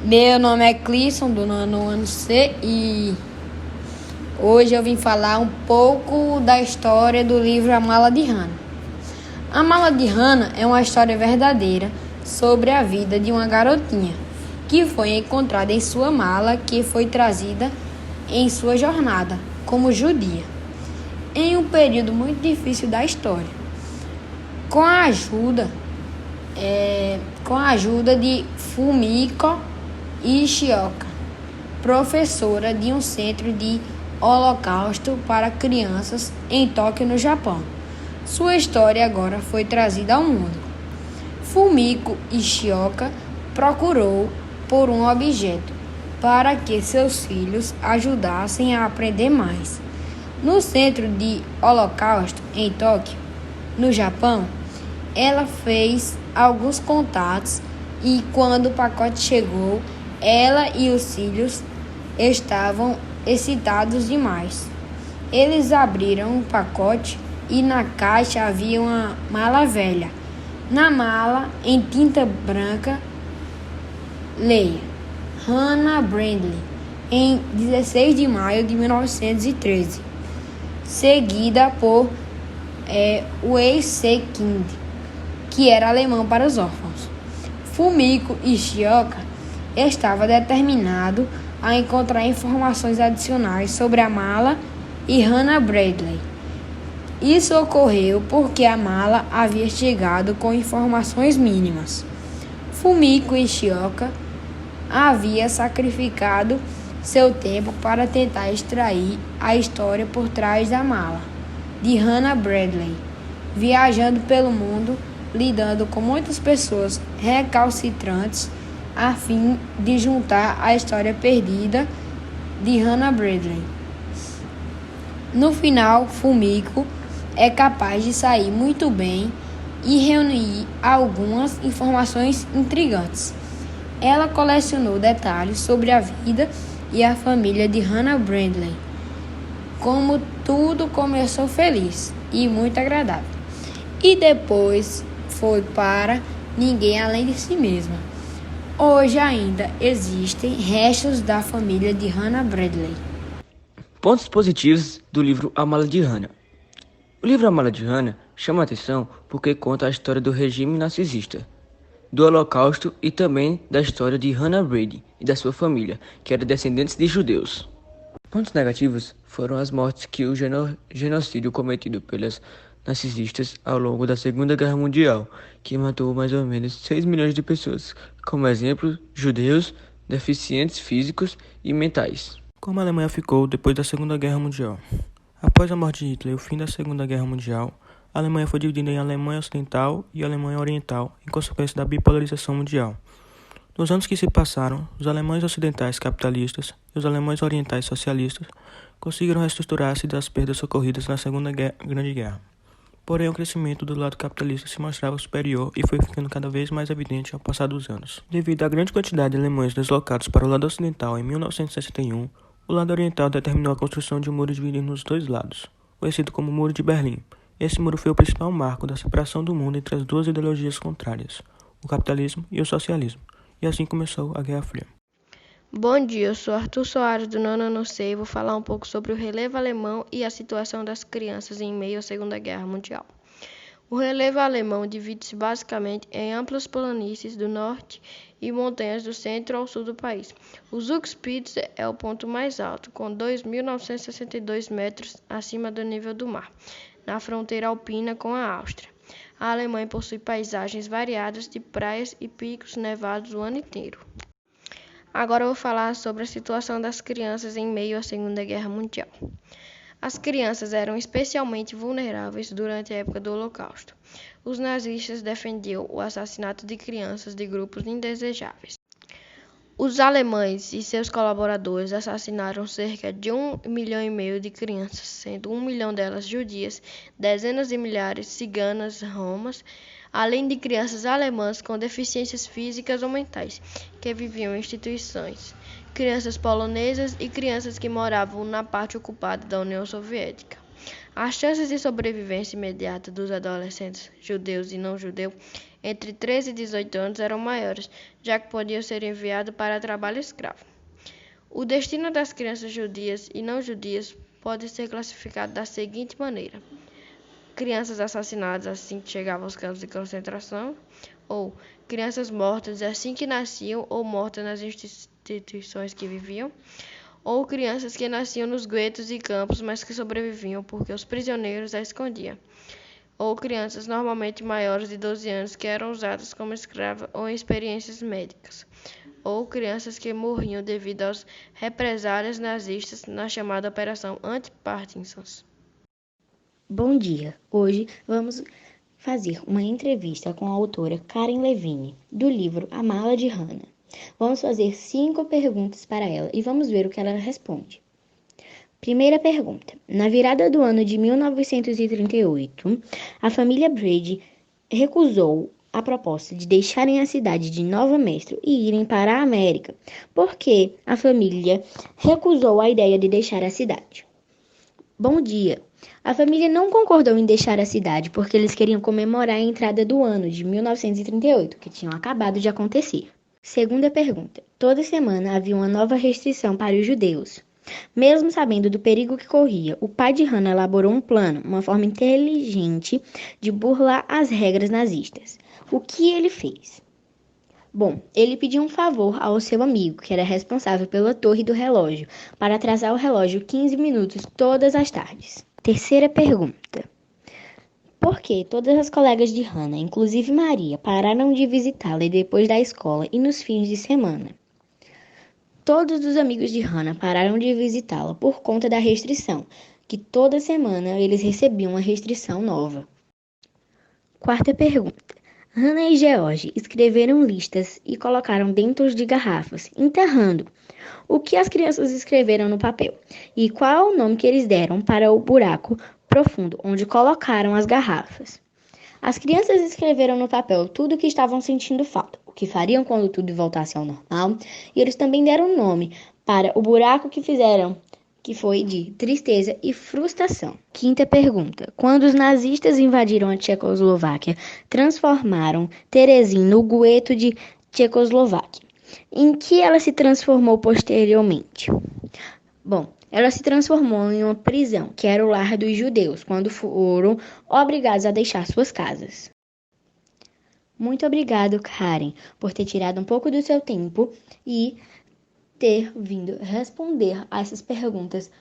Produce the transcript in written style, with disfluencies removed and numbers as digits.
Meu nome é Clisson, do nono ano C, e hoje eu vim falar um pouco da história do livro A Mala de Hannah. A Mala de Hannah é uma história verdadeira sobre a vida de uma garotinha que foi encontrada em sua mala, que foi trazida em sua jornada como judia, em um período muito difícil da história. Com a ajuda de Fumiko Ishioka, professora de um centro de holocausto para crianças em Tóquio, no Japão. Sua história agora foi trazida ao mundo. Fumiko Ishioka procurou por um objeto para que seus filhos ajudassem a aprender mais. No centro de holocausto em Tóquio, no Japão, ela fez alguns contatos e quando o pacote chegou, ela e os filhos estavam excitados demais. Eles abriram o pacote e na caixa havia uma mala velha. Na mala, em tinta branca, leia: Hannah Brandley, em 16 de maio de 1913, seguida por Wei Se-King, que era alemão para os órfãos. Fumiko Ishioka estava determinado a encontrar informações adicionais sobre a mala e Hannah Brandley. Isso ocorreu porque a mala havia chegado com informações mínimas. Fumiko Ishioka havia sacrificado seu tempo para tentar extrair a história por trás da mala de Hannah Brandley, viajando pelo mundo, lidando com muitas pessoas recalcitrantes a fim de juntar a história perdida de Hannah Brandley. No final, Fumiko é capaz de sair muito bem e reunir algumas informações intrigantes. Ela colecionou detalhes sobre a vida e a família de Hannah Brandley, como tudo começou feliz e muito agradável, e depois foi para ninguém além de si mesma. Hoje ainda existem restos da família de Hannah Brandley. Pontos positivos do livro A Mala de Hannah. O livro A Mala de Hannah chama a atenção porque conta a história do regime nazista, do Holocausto e também da história de Hannah Brandley e da sua família, que eram descendentes de judeus. Pontos negativos foram as mortes que o genocídio cometido pelas nazistas ao longo da Segunda Guerra Mundial, que matou mais ou menos 6 milhões de pessoas, como exemplo, judeus, deficientes físicos e mentais. Como a Alemanha ficou depois da Segunda Guerra Mundial? Após a morte de Hitler e o fim da Segunda Guerra Mundial, a Alemanha foi dividida em Alemanha Ocidental e Alemanha Oriental, em consequência da bipolarização mundial. Nos anos que se passaram, os alemães ocidentais capitalistas e os alemães orientais socialistas conseguiram reestruturar-se das perdas ocorridas na Segunda Grande Guerra. Porém, o crescimento do lado capitalista se mostrava superior e foi ficando cada vez mais evidente ao passar dos anos. Devido à grande quantidade de alemães deslocados para o lado ocidental em 1961, o lado oriental determinou a construção de um muro dividindo nos dois lados, conhecido como Muro de Berlim. Esse muro foi o principal marco da separação do mundo entre as duas ideologias contrárias, o capitalismo e o socialismo, e assim começou a Guerra Fria. Bom dia, eu sou Arthur Soares do nono ano C e vou falar um pouco sobre o relevo alemão e a situação das crianças em meio à Segunda Guerra Mundial. O relevo alemão divide-se basicamente em amplas planícies do norte e montanhas do centro ao sul do país. O Zugspitze é o ponto mais alto, com 2.962 metros acima do nível do mar, na fronteira alpina com a Áustria. A Alemanha possui paisagens variadas de praias e picos nevados o ano inteiro. Agora eu vou falar sobre a situação das crianças em meio à Segunda Guerra Mundial. As crianças eram especialmente vulneráveis durante a época do Holocausto. Os nazistas defendiam o assassinato de crianças de grupos indesejáveis. Os alemães e seus colaboradores assassinaram cerca de 1,5 milhão de crianças, sendo 1 milhão delas judias, dezenas de milhares ciganas, romas, além de crianças alemãs com deficiências físicas ou mentais, que viviam em instituições, crianças polonesas e crianças que moravam na parte ocupada da União Soviética. As chances de sobrevivência imediata dos adolescentes judeus e não judeus entre 13 e 18 anos eram maiores, já que podiam ser enviados para trabalho escravo. O destino das crianças judias e não judias pode ser classificado da seguinte maneira: crianças assassinadas assim que chegavam aos campos de concentração, ou crianças mortas assim que nasciam ou mortas nas instituições que viviam, ou crianças que nasciam nos guetos e campos, mas que sobreviviam porque os prisioneiros as escondiam, ou crianças normalmente maiores de 12 anos que eram usadas como escravas ou em experiências médicas, ou crianças que morriam devido às represálias nazistas na chamada Operação Anti-Parkinson. Bom dia! Hoje vamos fazer uma entrevista com a autora Karen Levine, do livro A Mala de Hannah. Vamos fazer 5 perguntas para ela e vamos ver o que ela responde. Primeira pergunta. Na virada do ano de 1938, a família Brady recusou a proposta de deixarem a cidade de Nova Mestre e irem para a América. Por que a família recusou a ideia de deixar a cidade? Bom dia! A família não concordou em deixar a cidade porque eles queriam comemorar a entrada do ano de 1938, que tinham acabado de acontecer. Segunda pergunta. Toda semana havia uma nova restrição para os judeus. Mesmo sabendo do perigo que corria, o pai de Hannah elaborou um plano, uma forma inteligente de burlar as regras nazistas. O que ele fez? Bom, ele pediu um favor ao seu amigo, que era responsável pela torre do relógio, para atrasar o relógio 15 minutos todas as tardes. Terceira pergunta. Por que todas as colegas de Hannah, inclusive Maria, pararam de visitá-la depois da escola e nos fins de semana? Todos os amigos de Hannah pararam de visitá-la por conta da restrição, que toda semana eles recebiam uma restrição nova. Quarta pergunta. Hannah e George escreveram listas e colocaram dentro de garrafas, enterrando. O que as crianças escreveram no papel? E qual é o nome que eles deram para o buraco profundo onde colocaram as garrafas? As crianças escreveram no papel tudo o que estavam sentindo falta, o que fariam quando tudo voltasse ao normal, e eles também deram nome para o buraco que fizeram, que foi de tristeza e frustração. Quinta pergunta. Quando os nazistas invadiram a Tchecoslováquia, transformaram Terezin no gueto de Tchecoslováquia. Em que ela se transformou posteriormente? Bom, ela se transformou em uma prisão, que era o lar dos judeus, quando foram obrigados a deixar suas casas. Muito obrigado, Karen, por ter tirado um pouco do seu tempo e ter vindo responder a essas perguntas